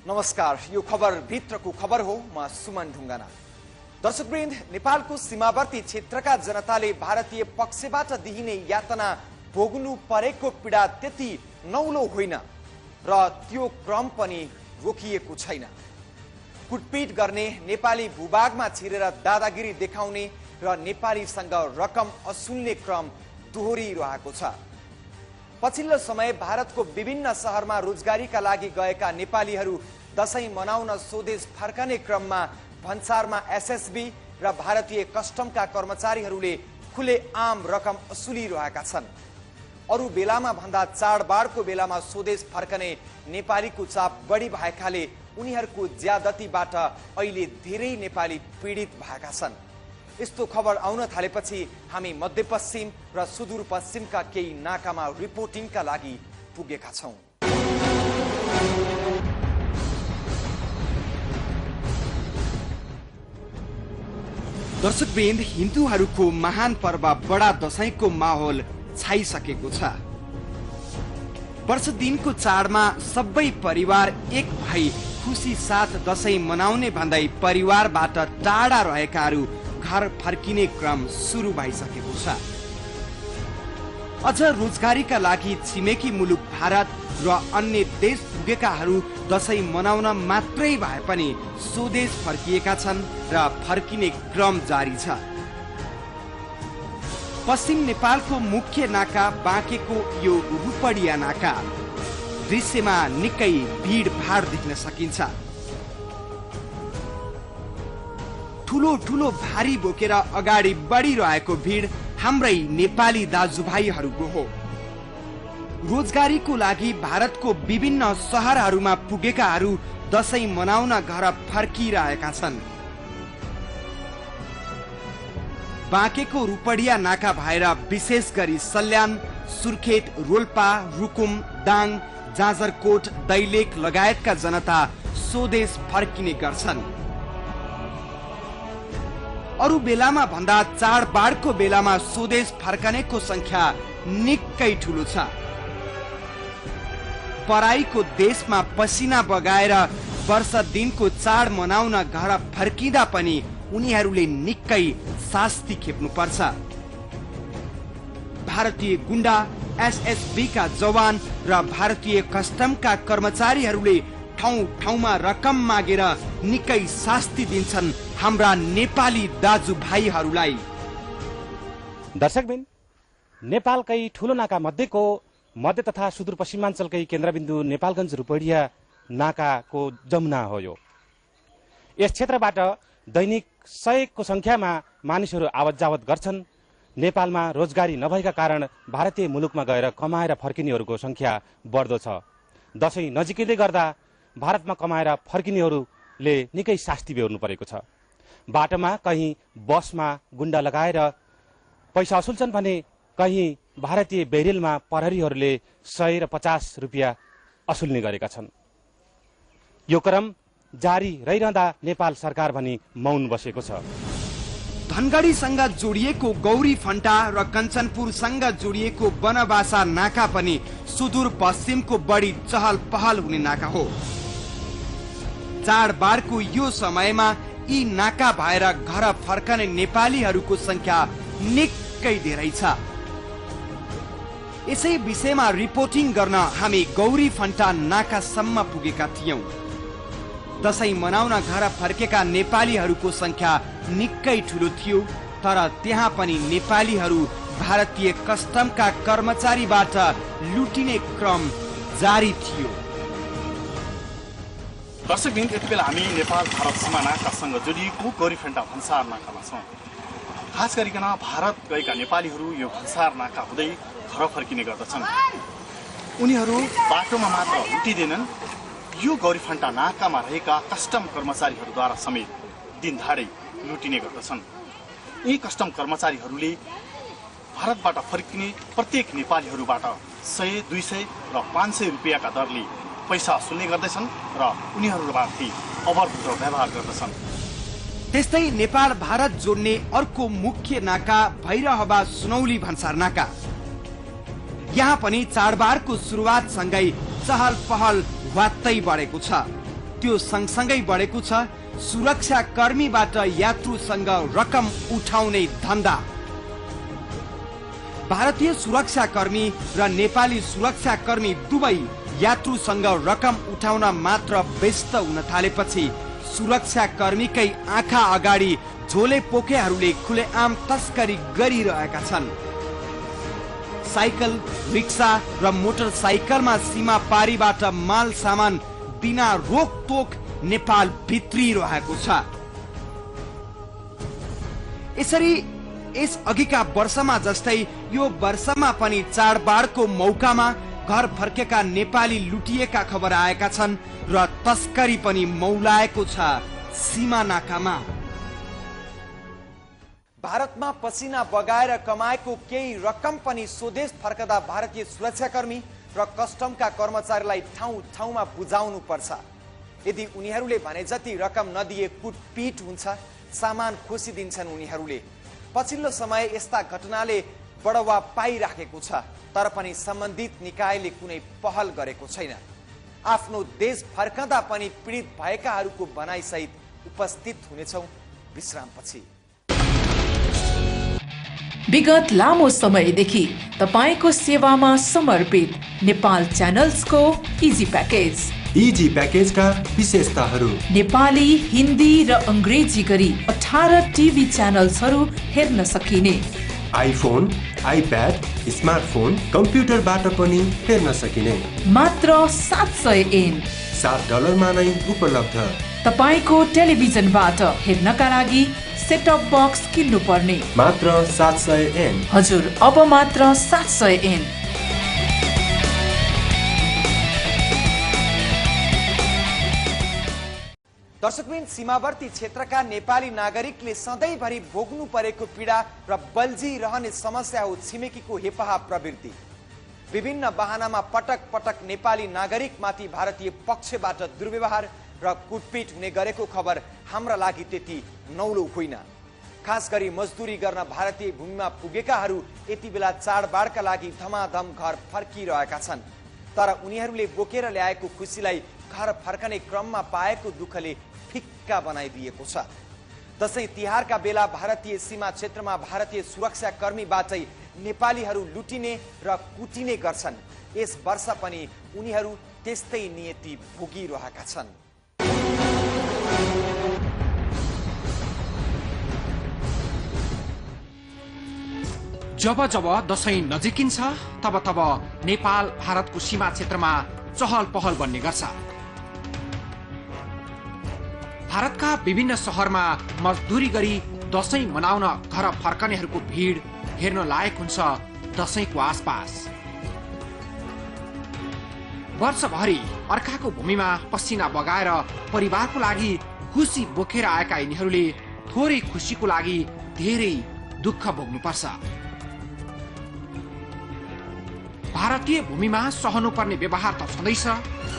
नमस्कार, यो खबर भित्रको खबर हो। म सुमन ढुङ्गाना। दर्शकवृन्द, नेपालको सीमावर्ती क्षेत्रका जनताले भारतीय पक्षबाट दिइने यातना भोग्नु परेको पीडा त्यति नौलो होइन र त्यो क्रम पनि रोकिएको छैन। कुटपिट गर्ने, नेपाली भूभागमा छिरेर दादागिरी देखाउने र नेपालीसँग रकम असुल्ने क्रम दोहोरिरहेको छ। पछिल्लो समय भारतको विभिन्न शहरमा रोजगारीका लागि गएका नेपालीहरू दशैं मनाउन स्वदेश फर्कने क्रममा भन्सारमा एसएसबी र भारतीय कस्टमका कर्मचारीहरूले खुलेआम रकम असुलिरहेका छन्। अरू बेलामा भन्दा चाडबाडको बेलामा स्वदेश फर्कने नेपालीको चाप बढी भएकाले उनीहरूको ज्यादतीबाट अहिले धेरै नेपाली पीडित भएका छन्। यस्तो खबर आउन थालेपछि हामी मध्यपश्चिम र सुदूरपश्चिमका केही नाकामा रिपोर्टिङका लागि पुगेका छौं। दर्शकवृन्द, हिन्दूहरूको महान पर्व बडा दशैंको माहौल छाइसकेको छ। वर्ष दिनको चाडमा सबै परिवार एक भई खुसी साथ दशैं मनाउने भन्दै परिवारबाट टाढा रहेकाहरू घर फर्किने क्रम सुरु भइसकेको छ। अझ रोजगारीका लागि छिमेकी मुलुक भारत र अन्य देश पुगेकाहरू दशैं मनाउन मात्रै भए पनि स्वदेश फर्किएका छन् र फर्किने क्रम जारी छ। पश्चिम नेपालको मुख्य नाका बाँकेको यो रूपडिया नाका दृश्यमा निकै भीडभाड देख्न सकिन्छ। ठुलो ठुलो भारी बोकेर अगाडि बढिरहेको भीड हाम्रै नेपाली दाजुभाइहरूको हो। रोजगारीको लागि भारतको विभिन्न शहरहरूमा पुगेकाहरू दशैं मनाउन घर फर्किरहेका छन्। बाँकेको रूपडिया नाका भएर विशेष गरी सल्यान, सुर्खेत, रोल्पा, रुकुम, दाङ, जाजरकोट, दैलेख लगायतका जनता स्वदेश फर्किने गर्छन्। अरू बेलामा भन्दा चाडबाडको बेलामा स्वदेश फर्कनेको संख्या निकै ठुलो छ। पराईको देशमा पसिना बगाएर वर्ष दिनको चाड मनाउन घर फर्किँदा पनि उनीहरूले निकै शास्ति खेप्नु पर्छ। भारतीय गुण्डा, एसएसबी का जवान र भारतीय कस्टमका कर्मचारीहरूले ठाउँ ठाउँमा रकम मागेर निकै शास्ति दिन्छन् हाम्रा नेपाली दाजुभाइहरूलाई। दर्शकबिन, नेपालकै ठूलो नाका मध्येको मध्य तथा सुदूरपश्चिमाञ्चलकै केन्द्रबिन्दु नेपालगञ्ज रूपडिया नाकाको जमुना हो यो। यस क्षेत्रबाट दैनिक 100 को संख्यामा मानिसहरू आवत जावत गर्छन्। नेपालमा रोजगारी नभएका कारण भारतीय मुलुकमा गएर कमाएर फर्किनेहरूको संख्या बढ्दो छ। दशैं नजिकै गर्दा भारतमा कमाएर फर्किनेहरूले निकै शास्ति बेहोर्नु परेको छ। बाटोमा कहीँ बसमा गुण्डा लगाएर पैसा असुल्छन् भने कहीँ भारतीय बैरेलमा प्रहरीहरूले 100 र 50 रुपियाँ असुल्ने गरेका छन्। यो क्रम जारी रहिरहँदा नेपाल सरकार भनी मौन बसेको छ। धनगढीसँग जोडिएको गौरी फन्टा र कञ्चनपुरसँग जोडिएको बनबासा नाका पनि सुदूरपश्चिमको बढी चहल पहल हुने नाका हो। चाडबाडको यो समयमा यी नाका भएर घर फर्कने नेपालीहरूको संख्या निकै धेरै छ। यसै विषयमा रिपोर्टिङ गर्न हामी गौरी फन्टा नाकासम्म पुगेका थियौं। दशैं मनाउन घर फर्केका नेपालीहरूको संख्या निकै ठुलो थियो, तर त्यहाँ पनि नेपालीहरू भारतीय कस्टमका कर्मचारीबाट लुटिने क्रम जारी थियो। दर्शकबिन, यति बेला हामी नेपाल भारत सीमा नाकासँग जोडिएको गौरीफन्टा भन्सार नाकामा छौँ। खास गरिकन भारत गएका नेपालीहरू यो भन्सार नाका हुँदै घर फर्किने गर्दछन्। उनीहरू बाटोमा मात्र लुटिँदैनन्, यो गौरीफन्टा नाकामा रहेका कस्टम कर्मचारीहरूद्वारा समेत दिनधाडै लुटिने गर्दछन्। यी कस्टम कर्मचारीहरूले भारतबाट फर्किने प्रत्येक नेपालीहरूबाट 100, 200 र 500 रुपियाँका दरले पैसा असुल्ने गर्दछन् र उनीहरूमाथि अभद्र व्यवहार गर्दछन्। त्यस्तै नेपाल भारत जोड्ने अर्को मुख्य नाका भैरहवा सुनौली भन्सार नाका। यहाँ पनि चाडबाडको सुरुवातसँगै चहल पहल वात्तै बढेको छ। त्यो सँगसँगै बढेको छ सुरक्षा कर्मीबाट यात्रुसँग रकम उठाउने धन्दा। भारतीय सुरक्षाकर्मी र नेपाली सुरक्षाकर्मी दुवै यात्रुसँग रकम उठाउन मात्र व्यस्त हुन थालेपछि सुरक्षाकर्मीकै आँखा अगाडि झोले पोखेहरूले खुलेआम तस्करी गरिरहेका छन्। साइकल, रिक्सा र मोटरसाइकलमा सीमा पारीबाट माल सामान बिना रोकटोक नेपाल भित्रिरहेको छ। यसरी यस अघिका वर्षमा जस्तै यो वर्षमा पनि चाडबाडको मौकामा घर फर्केका नेपाली लुटिएका खबर आएका छन् र तस्करी पनि मौलाएको छ सीमा नाकामा। भारतमा पसिना बगाएर कमाएको केही रकम पनि स्वदेश फर्कदा भारतीय सुरक्षाकर्मी र कस्टमका कर्मचारीलाई ठाउँ ठाउँमा बुझाउनु पर्छ। यदि उनीहरूले भने जति रकम नदिए कुटपिट हुन्छ, सामान खोसिदिन्छन् उनीहरूले। पछिल्लो समय यस्ता घटनाले बढावा पाइराखेको छ, तर पनि सम्बन्धित निकायले कुनै पहल गरेको छैन। आफ्नो देश फर्कँदा पनि पीडित भएकाहरूको भनाइसहित उपस्थित हुनेछौँ विश्रामपछि। विगत लामो समयदेखि तपाईको सेवामा समर्पित नेपाल च्यानल्सको इजी प्याकेज। इजी प्याकेजका विशेषताहरू: नेपाली, हिन्दी र अंग्रेजी गरी 18 टिभी च्यानल्सहरू हेर्न सकिने, आइफोन, आइप्याड, स्मार्टफोन, कम्प्युटरबाट पनि हेर्न सकिने, मात्र 700 येन $7 नै उपलब्ध। तपाईको टेलिभिजनबाट हेर्नका लागि सेटअप बक्स किन्नु पर्ने, मात्र 700 येन। हजुर, अब मात्र 700 येन। दर्शकबिन, सीमावर्ती क्षेत्रका नेपाली नागरिकले सधैँभरि भोग्नु परेको पीडा र बल्झिरहने समस्या हो छिमेकीको हेपाहा प्रवृत्ति। विभिन्न बहानामा पटक पटक नेपाली नागरिकमाथि भारतीय पक्षबाट दुर्व्यवहार र कुटपिट हुने गरेको खबर हाम्रा लागि त्यति नौलो होइन। खास गरी मजदुरी गर्न भारतीय भूमिमा पुगेकाहरू यति बेला चाडबाडका लागि धमाधम घर फर्किरहेका छन्, तर उनीहरूले बोकेर ल्याएको खुसीलाई घर फर्कने क्रममा पाएको दुःखले फिक्का बनाइदिएको छ। दशैं तिहारका बेला भारतीय सीमा क्षेत्रमा भारतीय सुरक्षा कर्मीबाटै नेपालीहरू लुटिने र कुटिने गर्छन्। यस वर्ष पनि उनीहरू त्यस्तै नियति भोगिरहेका छन्। जब जब दशैं नजिकिन्छ तब तब नेपाल भारतको सीमा क्षेत्रमा चहल पहल बन्ने गर्छ। भारतका विभिन्न शहरमा मजदुरी गरी दशैं मनाउन घर फर्कनेहरूको भीड हेर्न लायक हुन्छ दशैंको आसपास। वर्षभरि अर्काको भूमिमा पसिना बगाएर परिवारको लागि खुसी बोकेर आएका यिनीहरूले थोरै खुसीको लागि धेरै दुःख भोग्नुपर्छ। भारतीय भूमिमा सहनुपर्ने व्यवहार त छँदैछ,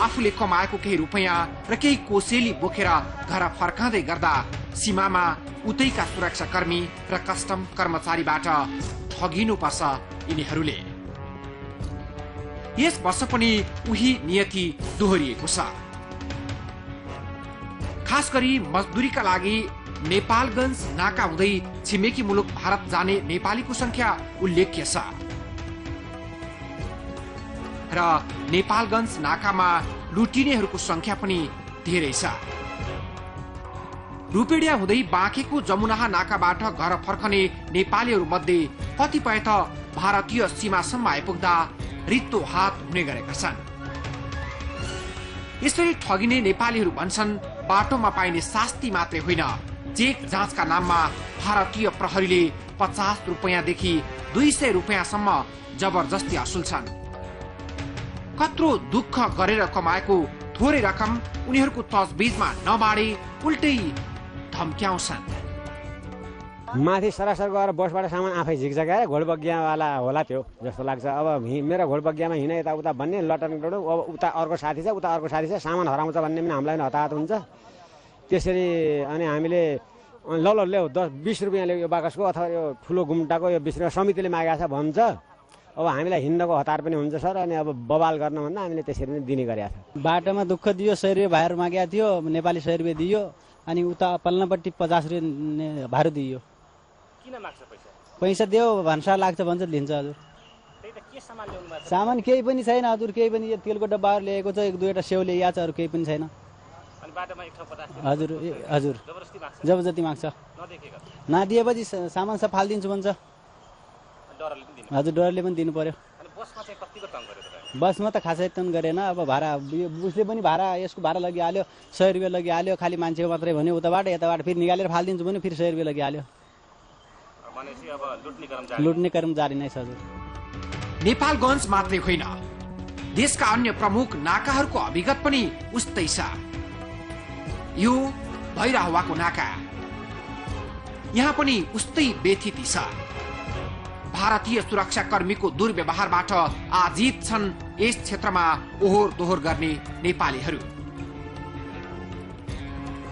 आफूले कमाएको केही रुपैयाँ र केही कोसेली बोकेर घर फर्काँदै गर्दा सीमामा उतैका सुरक्षाकर्मी र कस्टम कर्मचारीबाट ठगिनुपर्छ यिनीहरूले। यस वर्ष पनि उही नियति दोहोरिएको छ। खास गरी मजदुरीका लागि नेपालगञ्ज नाका हुँदै छिमेकी मुलुक भारत जाने नेपालीको संख्या उल्लेख्य छ र नेपालगञ्ज नाकामा लुटिनेहरूको संख्या पनि धेरै छ। रूपेडिया हुँदै बाँकेको जमुनाहा नाकाबाट घर फर्कने नेपालीहरू मध्ये कतिपय त भारतीय सीमासम्म आइपुग्दा रित्तो हात हुने गरेका छन्। यसरी ठगिने नेपालीहरू भन्छन् बाटोमा पाइने शास्ति मात्रै होइन, चेक जाँचका नाममा भारतीय प्रहरीले 50 रुपैयाँदेखि 200 रुपैयाँसम्म जबरजस्ती असुल्छन्। कत्रो दुःख गरेर कमाएको थोरै रकम उनीहरूको तजबिजमा नबाडे उल्टै धम्क्याउँछन्। माथि सरासर गएर बसबाट सामान आफै झिकझकाएर घोडबग्गियावाला होला त्यो जस्तो लाग्छ। अब मेरो घोडबग्गियामा हिँड यताउता भन्ने लटन डोडो, अब उता अर्को साथी छ, उता अर्को साथी छ, सामान हराउँछ भन्ने पनि हामीलाई हताहत हुन्छ। त्यसरी अनि हामीले ल ल्याऊ 10-20 रुपियाँ ल्याऊ यो बाकसको, अथवा यो ठुलो गुम्टाको यो 20 रुपियाँ समितिले मागेको छ भन्छ। अब अब हामीलाई हिँड्नको हतार पनि हुन्छ सर, अनि अब बवाल गर्नुभन्दा हामीले त्यसरी नै दिने गरेका छौँ। बाटोमा दुःख दियो, 100 रुपियाँ भाडा मागेको थियो, नेपाली 100 रुपियाँ दियो, अनि उता पल्लोपट्टि 50 रुपियाँ भाडा दियो। किन माग्छ पैसा? पैसा दियो भन्सा लाग्छ भन्छ, दिन्छ हजुर। सामान केही पनि छैन हजुर, केही पनि। तेलको डब्बाहरू ल्याएको छ, 1-2वटा सेउ ल्याएको छ, अरू केही पनि छैन हजुर। हजुर जबरजस्ती माग्छ, नदिएपछि सामान सब फालिदिन्छु भन्छ हजुर। डरले पनि दिनु पर्यो। बसमा त खासै तन गरेन, अब भाडा उसले पनि भाडा, यसको भाडा लगिहाल्यो, 100 रुपियाँ लगिहाल्यो, खालि मान्छेको मात्रै भन्यो, उताबाट यताबाट फेरि निकालेर फालिदिन्छु भने फेरि 100 रुपियाँ लगिहाल्यो। लुट्ने क्रम जारी नै छ हजुर। नेपालगञ्ज मात्रै होइन, देशका अन्य प्रमुख नाकाहरूको अभिगत पनि उस्तै छ। यो भैरहवाको नाका, यहाँ पनि उस्तै बेथिति छ। भारतीय सुरक्षा कर्मीको दुर्व्यवहारबाट आजित छन् यस क्षेत्रमा ओहोर दोहोर गर्ने नेपालीहरू।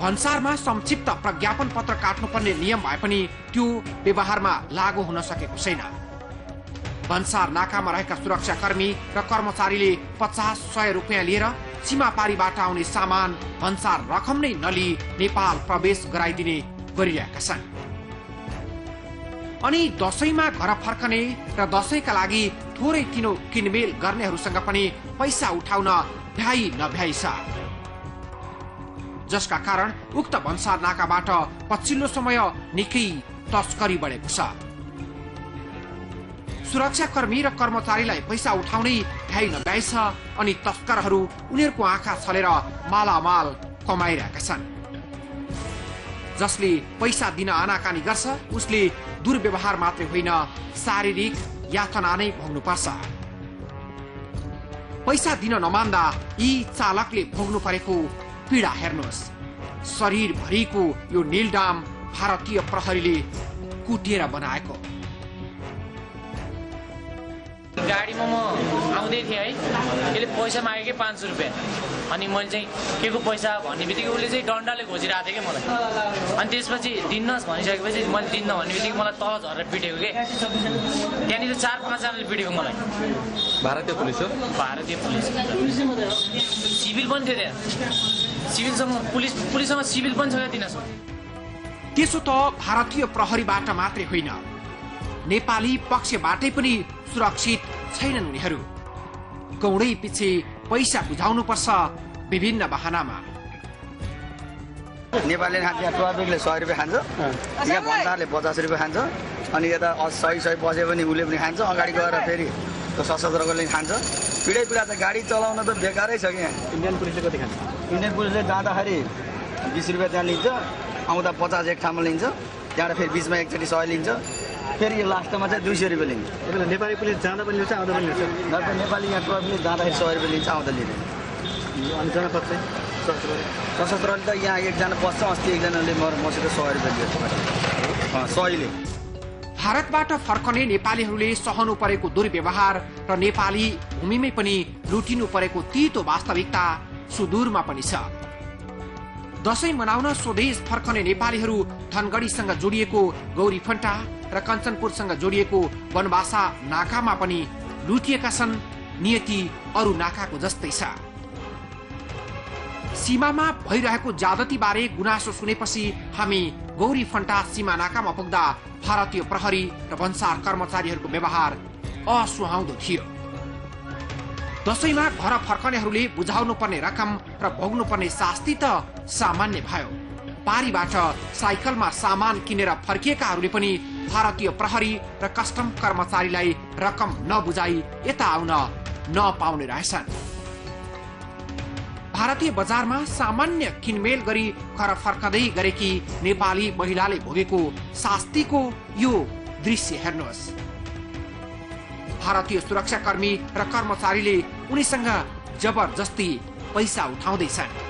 भन्सारमा संक्षिप्त प्रज्ञापन पत्र काट्नुपर्ने नियम भए पनि त्यो व्यवहारमा लागू हुन सकेको छैन। भन्सार नाकामा रहेका सुरक्षा कर्मी र कर्मचारीले 50-100 रुपियाँ लिएर सीमा पारीबाट आउने सामान भन्सार रकम नै नलिई नेपाल प्रवेश गराइदिने गरिरहेका छन्। अनि दशैंमा घर फर्कने र दशैंका लागि थोरै तिनो किनमेल गर्नेहरूसँग पनि पैसा उठाउन भ्याइ नभ्याइ छ, जसका कारण उक्त भन्सार नाकाबाट पछिल्लो समय निकै तस्करी बढेको छ। सुरक्षाकर्मी र कर्मचारीलाई पैसा उठाउनै भ्याइ नभ्याइ छ, अनि तस्करहरू उनीहरूको आँखा छलेर मालामाल कमाइरहेका छन्। जसले पैसा दिन आनाकानी गर्छ उसले दुर्व्यवहार मात्रै होइन, शारीरिक यातना नै भोग्नु पर्छ। पैसा दिन नमान्दा यी चालकले भोग्नु परेको पीडा हेर्नुहोस्। शरीरभरिको यो नीलडाम भारतीय प्रहरीले कुटेर बनाएको। गाडीमा म आउँदै थिएँ है, त्यसले पैसा मागेकै 500 रुपियाँ, अनि मैले चाहिँ के को पैसा भन्ने बित्तिकै उसले चाहिँ डन्डाले घोचिरहेको थियो कि मलाई। अनि त्यसपछि दिन्नस् भनिसकेपछि मैले दिन्न भन्ने बित्तिकै मलाई तल झरेर पिटेको के। त्यहाँनिर 4-5 जनाले पिटेको मलाई। भारतीय पुलिस हो? भारतीय पुलिस, सिभिल पनि थियो त्यहाँ। सिभिलसँग पुलिससँग सिभिल पनि छ क्या तिनीसँग। त्यसो त भारतीय प्रहरीबाट मात्रै होइन, नेपाली पक्षबाटै पनि सुरक्षित छैनन् उनीहरू। गौडै पछि पैसा बुझाउनु पर्छ विभिन्न बहानामा। नेपाली खान्छ, यहाँ ट्राफिकले 100 रुपियाँ खान्छ, यहाँ भन्सारले 50 रुपियाँ खान्छ, अनि यता 100 बजे पनि उसले पनि खान्छ, अगाडि गएर फेरि सशस्त्रकोले खान्छ। पिडा त गाडी चलाउन त बेकारै छ कि यहाँ। इन्डियन पुलिसले कति खान्छ? इन्डियन पुलिसले जाँदाखेरि 20 रुपियाँ त्यहाँ लिन्छ, आउँदा 50 एक ठाउँमा लिन्छ, त्यहाँबाट फेरि बिचमा एकचोटि 100 लिन्छ, फेरि यो लास्टमा चाहिँ 200 रुपियाँ लिन्छ। नेपाली पुलिस जाँदा पनि लिन्छ, आउँदा पनि लिन्छ? नेपाली यहाँ ट्राफिकले जाँदाखेरि 100 रुपियाँ लिन्छ, आउँदा लिँदैन। अनि जना पक्ष सशस्त्रले त यहाँ एकजना पस्छ, अस्ति एकजनाले मसित 100 रुपियाँ लिन्छ, 100ले। भारतबाट फर्कने नेपालीहरूले सहनु परेको दुर्व्यवहार र नेपाली भूमिमै पनि लुटिनु परेको तीतो वास्तविकता सुदूरमा पनि छ। दशैं मनाउन स्वदेश फर्कने नेपालीहरू धनगढीसँग जोडिएको गौरीफन्टा र कञ्चनपुरसँग जोडिएको बनबासा नाकामा पनि लुटिएका छन्। नियति अरू नाकाको जस्तै छ। सीमामा भइरहेको ज्यादतीबारे गुनासो सुनेपछि हामी गौरीफन्टा सीमा नाकामा पुग्दा भारतीय प्रहरी र भन्सार कर्मचारीहरूको व्यवहार असुहाउँदो थियो। दशैंमा घर फर्कनेहरूले बुझाउनु पर्ने रकम र भोग्नु पर्ने शास्ति त सामान्य भयो। पारीबाट साइकलमा सामान किनेर फर्किएकाहरूले पनि भारतीय प्रहरी र कस्टम कर्मचारीलाई रकम नबुझाई यता आउन नपाउने रहेछन्। भारतीय बजारमा सामान्य किनमेल गरी घर फर्कदै गरेकी नेपाली महिलाले भोगेको शास्तिको यो दृश्य हेर्नुहोस्। भारतीय सुरक्षाकर्मी र कर्मचारीले उनीसँग जबरजस्ती पैसा उठाउँदैछन्।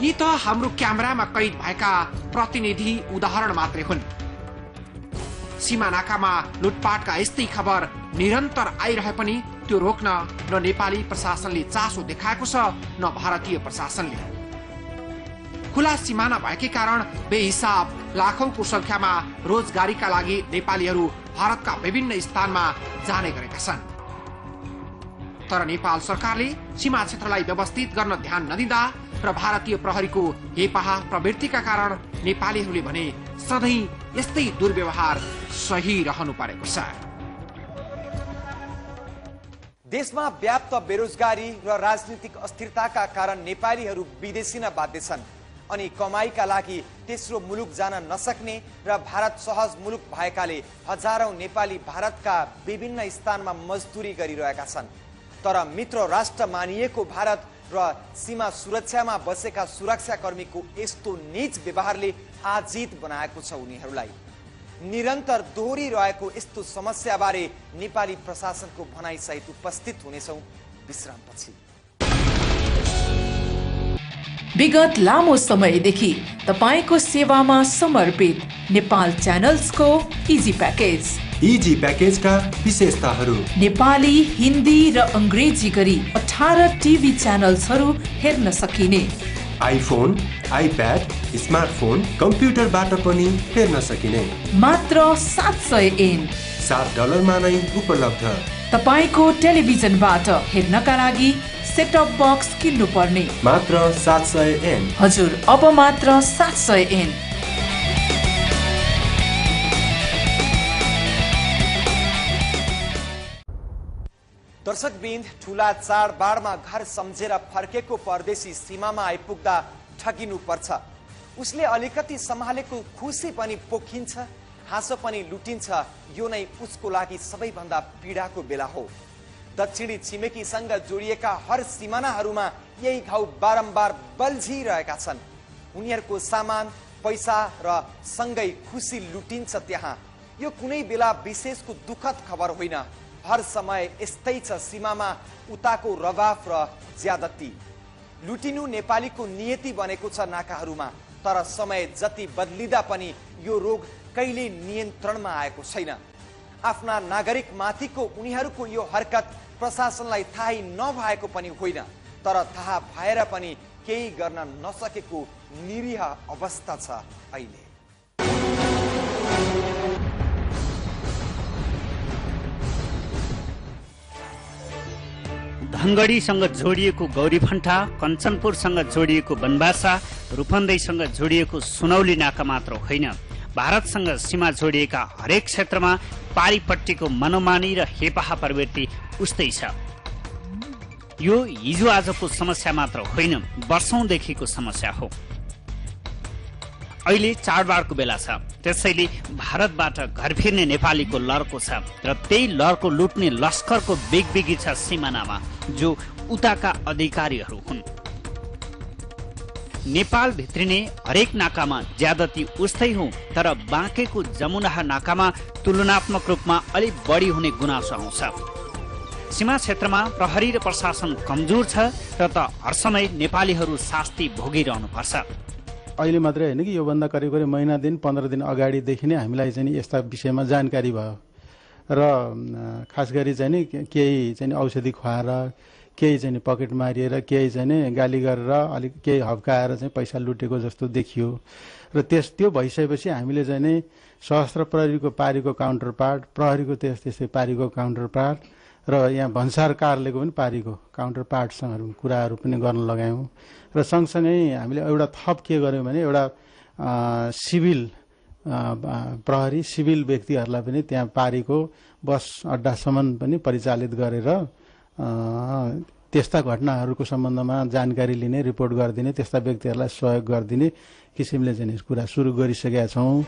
यी त हाम्रो क्यामेरामा कैद भएका प्रतिनिधि उदाहरण मात्रै हुन्। सीमा नाकामा लुटपाटका यस्तै खबर निरन्तर आइरहे पनि त्यो रोक्न न नेपाली प्रशासनले चासो देखाएको छ न भारतीय प्रशासनले। खुला सिमाना भएकै कारण बेहिसाब लाखौंको संख्यामा रोजगारीका लागि नेपालीहरू भारतका विभिन्न स्थानमा जाने गरेका छन्। तर नेपाल सरकारले सीमा क्षेत्रलाई व्यवस्थित गर्न ध्यान नदिँदा र भारतीय प्रहरीको हेपाहा प्रवृत्तिका कारण नेपालीहरूले भने सधैँ यस्तै दुर्व्यवहार सही रहनु परेको छ। देशमा व्याप्त बेरोजगारी र राजनीतिक अस्थिरताका कारण नेपालीहरू विदेशिन बाध्य छन् अनि कमाईका लागि तेस्रो मुलुक जान नसक्ने र भारत सहज मुलुक भएकाले हजारौं नेपाली भारतका विभिन्न स्थानमा मजदुरी गरिरहेका छन्। तर मित्र राष्ट्र मानिएको भारत र सीमा सुरक्षामा बसेका सुरक्षाकर्मीको यस्तो नीच व्यवहारले आजित बनाएको छ उनीहरूलाई। निरन्तर दोहोरिरहेको यस्तो समस्याबारे नेपाली प्रशासनको भनाइसहित उपस्थित हुनेछौं विश्रामपछि। विगत लामो समयदेखि तपाईको सेवामा समर्पित नेपाल च्यानल्सको इजी प्याकेज। इजी प्याकेजका विशेषताहरू: नेपाली, हिन्दी र अंग्रेजी गरी 18 टिभी च्यानल्सहरू हेर्न सकिने, आइफोन, आइप्याड, स्मार्टफोन, कम्प्युटरबाट पनि हेर्न सकिने, मात्र 700 एन $7 नै उपलब्ध। तपाईको टेलिभिजनबाट हेर्नका लागि सेटअप बक्स किन्नु पर्ने, मात्र 700 एन। हजुर, अब मात्र 700 एन। दर्शकवृन्द, ठूला चाडबाडमा घर सम्झेर फर्केको परदेशी सीमामा आइपुग्दा ठगिनु पर्छ। उसले अलिकति सम्हालेको खुसी पनि पोखिन्छ, हाँसो पनि लुटिन्छ। यो नै उसको लागि सबैभन्दा पीडाको बेला हो। दक्षिणी छिमेकीसँग जोडिएका हर सिमानाहरूमा यही घाउ बारम्बार बल्झिरहेका छन्। उनीहरूको सामान, पैसा र सँगै खुसी लुटिन्छ त्यहाँ। यो कुनै बेला विशेषको दुःखद खबर होइन। हर समय यस्तै छ सीमामा उताको रवाफ र ज्यादती। लुटिनु नेपालीको नियति बनेको छ नाकाहरूमा। तर समय जति बदलिँदा पनि यो रोग कहिले नियन्त्रणमा आएको छैन। आफ्ना नागरिक माथिको उनीहरूको यो हरकत प्रशासनलाई थाहै नभएको पनि होइन, तर थाहा भएर पनि केही गर्न नसकेको निरीह अवस्था छ अहिले। धनगढीसँग जोडिएको गौरीफन्टा, कञ्चनपुरसँग जोडिएको बनबासा, रूपन्देहीसँग जोडिएको सुनौली नाका मात्र होइन, भारतसँग सीमा जोडिएका हरेक क्षेत्रमा पारिपट्टिको मनोमानी र हेपाहा प्रवृत्ति उस्तै छ। यो हिजो आजको समस्या मात्र होइन, वर्षौंदेखिको समस्या हो। अहिले चाडबाडको बेला छ, त्यसैले भारतबाट घर फिर्ने नेपालीको लहरको छ र त्यही लहरको लुट्ने लस्करको बिगबिगी छ सिमानामा, जो उताका अधिकारीहरू हुन्। नेपाल भित्रिने हरेक नाकामा ज्यादती उस्तै हो, तर बाँकेको जमुनाहा नाकामा तुलनात्मक रूपमा अलि बढी हुने गुनासो आउँछ। सीमा क्षेत्रमा प्रहरी र प्रशासन कमजोर छ र त हर समय नेपालीहरू शास्ति भोगिरहनु पर्छ। अहिले मात्रै होइन कि योभन्दा करिब करिब महिना दिन 15 दिन अगाडिदेखि नै हामीलाई चाहिँ यस्ता विषयमा जानकारी भयो र खास गरी चाहिँ नि केही चाहिँ औषधि खुवाएर, केही चाहिँ पकेट मारिएर, केही चाहिँ गाली गरेर, अलिक केही हप्काएर चाहिँ पैसा लुटेको जस्तो देखियो र त्यो भइसकेपछि हामीले चाहिँ नि सशस्त्र प्रहरीको पारीको काउन्टर पार्ट, प्रहरीको त्यस्तै पारीको काउन्टर पार्ट र यहाँ भन्सार कार्यालयको पनि पारीको काउन्टर पार्टसँग कुराहरू पनि गर्न लगायौँ र सँगसँगै हामीले एउटा थप के गर्यौँ भने एउटा सिभिल प्रहरी, सिभिल व्यक्तिहरूलाई पनि त्यहाँ पारीको बस अड्डासम्म पनि परिचालित गरेर त्यस्ता घटनाहरूको सम्बन्धमा जानकारी लिने, रिपोर्ट गरिदिने, त्यस्ता व्यक्तिहरूलाई सहयोग गरिदिने किसिमले चाहिँ कुरा सुरु गरिसकेका छौँ।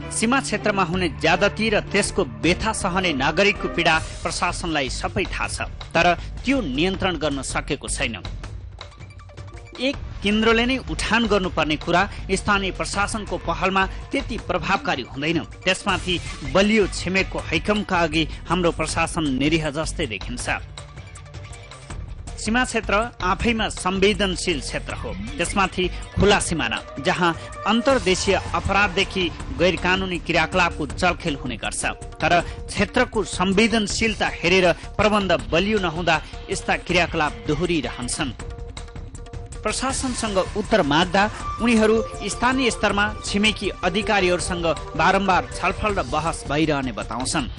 सीमा क्षेत्रमा हुने ज्यादती र त्यसको व्यथा सहने नागरिकको पीडा प्रशासनलाई सबै थाहा छ, तर त्यो नियन्त्रण गर्न सकेको छैन। एक केन्द्रले नै उठान गर्नुपर्ने कुरा स्थानीय प्रशासनको पहलमा त्यति प्रभावकारी हुँदैन। त्यसमाथि बलियो छिमेकको हैकमका अघि हाम्रो प्रशासन निरीह जस्तै देखिन्छ। सीमा क्षेत्र आफैमा संवेदनशील क्षेत्र हो, त्यसमाथि खुला सिमाना जहाँ अन्तर्देशीय अपराधदेखि गैर कानुनी क्रियाकलापको चलखेल हुने गर्छ। तर क्षेत्रको संवेदनशीलता हेरेर प्रबन्ध बलियो नहुँदा यस्ता क्रियाकलाप दोहोरिरहन्छन्। प्रशासनसँग उत्तर माग्दा उनीहरू स्थानीय स्तरमा छिमेकी अधिकारीहरूसँग बारम्बार छलफल र बहस भइरहने बताउँछन्।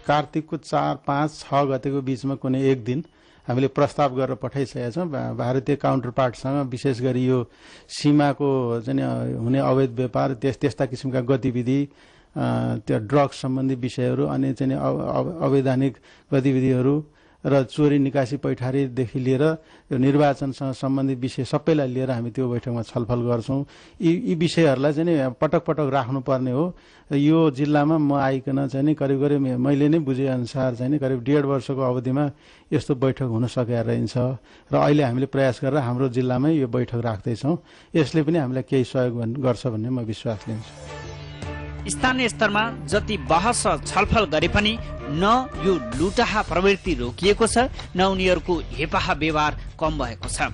कार्तिकको 4, 5, 6 गतेको बीचमा कुनै एक दिन हामीले प्रस्ताव गरेर पठाइसकेका छौँ भारतीय काउन्टर पार्टसँग, विशेष गरी यो सीमाको चाहिँ हुने अवैध व्यापार, त्यस्ता किसिमका गतिविधि, त्यो ड्रग्स सम्बन्धी विषयहरू अनि चाहिँ अवैधानिक गतिविधिहरू र चोरी निकासी पैठारीदेखि लिएर यो निर्वाचनसँग सम्बन्धित विषय सबैलाई लिएर हामी त्यो बैठकमा छलफल गर्छौँ। यी विषयहरूलाई चाहिँ पटक पटक राख्नुपर्ने हो। यो जिल्लामा म आइकन चाहिँ करिब करिब मैले नै बुझेअनुसार चाहिँ करिब 1.5 वर्षको अवधिमा यस्तो बैठक हुन सकेको रहन्छ र अहिले हामीले प्रयास गरेर हाम्रो जिल्लामै यो बैठक राख्दैछौँ। यसले पनि हामीलाई केही सहयोग गर्छ भन्ने म विश्वास लिन्छु। स्थानीय स्तरमा जति बहस छलफल गरे पनि न यो लुटाहा प्रवृत्ति रोकिएको छ, न उनीहरूको हेपाहा व्यवहार कम भएको छ।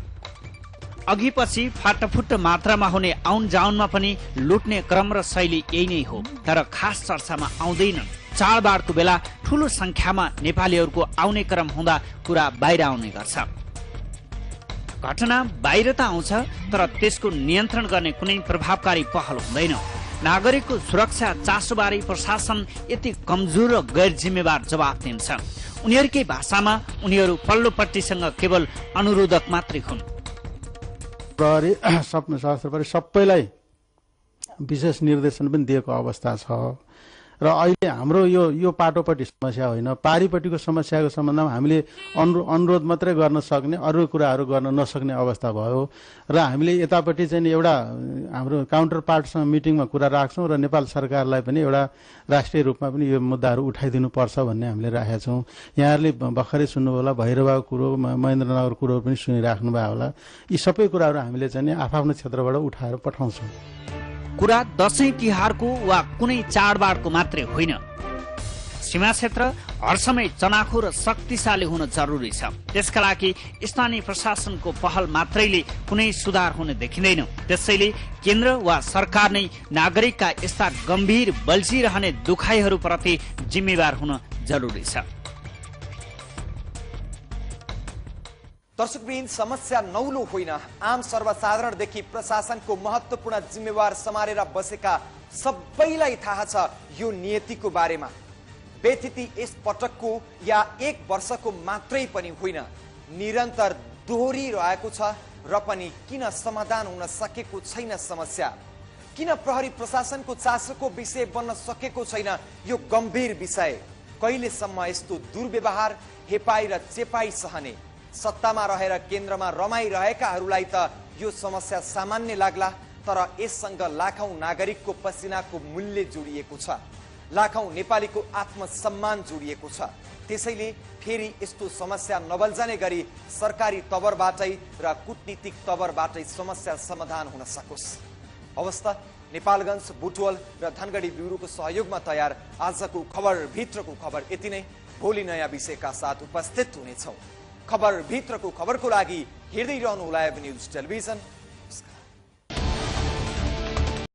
अघि पछि फाटफुट मात्रामा हुने आउन जाउनमा पनि लुट्ने क्रम र शैली यही नै हो, तर खास चर्चामा आउँदैन। चाडबाडको बेला ठूलो संख्यामा नेपालीहरूको आउने क्रम हुँदा कुरा बाहिर आउने गर्छ। घटना बाहिर त आउँछ, तर त्यसको नियन्त्रण गर्ने कुनै प्रभावकारी पहल हुँदैन। नागरिकको सुरक्षा चासोबारे प्रशासन यति कमजोर र गैर जिम्मेवार जवाब दिन्छ। उनीहरूकै भाषामा उनीहरू पल्लोपट्टिसँग केवल अनुरोधक मात्रै हुन्। प्रहरी सशस्त्र सबैलाई विशेष निर्देशन पनि दिएको अवस्था छ र अहिले हाम्रो यो पाटोपट्टि समस्या होइन, पारिपट्टिको समस्याको सम्बन्धमा हामीले अनुरोध मात्रै गर्न सक्ने, अरू कुराहरू गर्न नसक्ने अवस्था भयो र हामीले यतापट्टि चाहिँ एउटा हाम्रो काउन्टर पार्टसँग मिटिङमा कुरा राख्छौँ र नेपाल सरकारलाई पनि एउटा राष्ट्रिय रूपमा पनि यो मुद्दाहरू उठाइदिनुपर्छ भन्ने हामीले राखेका छौँ। यहाँहरूले भर्खरै सुन्नुभयो होला, भैरवाको कुरो, महेन्द्रनगर कुरोहरू पनि सुनिराख्नु भयो होला। यी सबै कुराहरू हामीले चाहिँ आफ्नो क्षेत्रबाट उठाएर पठाउँछौँ। कुरा दशैं तिहारको वा कुनै चाडबाडको मात्रै होइन। सीमा क्षेत्र हर समय चनाखो र शक्तिशाली हुन जरुरी छ। त्यसका लागि स्थानीय प्रशासनको पहल मात्रैले कुनै सुधार हुन देखिँदैन। त्यसैले केन्द्र वा सरकार नै नागरिकका यस्ता गम्भीर बल्झिरहने दुखाइहरूप्रति जिम्मेवार हुन जरुरी छ। दर्शकवृन्द, समस्या नौलो होइन, आम सर्वसाधारणदेखि प्रशासनको महत्त्वपूर्ण जिम्मेवार समारेर बसेका सबैलाई थाहा छ यो नियतिको बारेमा। व्यतिथि यस पटकको या एक वर्षको मात्रै पनि होइन, निरन्तर दोहोरिरहेको छ र पनि किन समाधान हुन सकेको छैन समस्या? किन प्रहरी प्रशासनको चासोको विषय बन्न सकेको छैन यो गम्भीर विषय? कहिलेसम्म यस्तो दुर्व्यवहार, हेपाई र चेपाई सहने? सत्तामा रहेर केन्द्रमा रमाइरहेकाहरूलाई त यो समस्या सामान्य लाग्ला, तर यससँग लाखौं नागरिकको पसिनाको मूल्य जोडिएको छ, लाखौं नेपालीको आत्मसम्मान जोडिएको छ। त्यसैले फेरि यस्तो समस्या नबल्झने गरी सरकारी तवरबाटै र कूटनीतिक तवरबाटै समस्या समाधान हुन सकोस्। अवस्था नेपालगञ्ज, बुटवल र धनगढी ब्युरोको सहयोगमा तयार आजको खबर भित्रको खबर यति नै। भोलि नयाँ विषयका साथ उपस्थित हुनेछौँ। खबर भित्रको खबरको लागि हेर्दै रहनुहोला एभ न्यूज टेलिभिजन।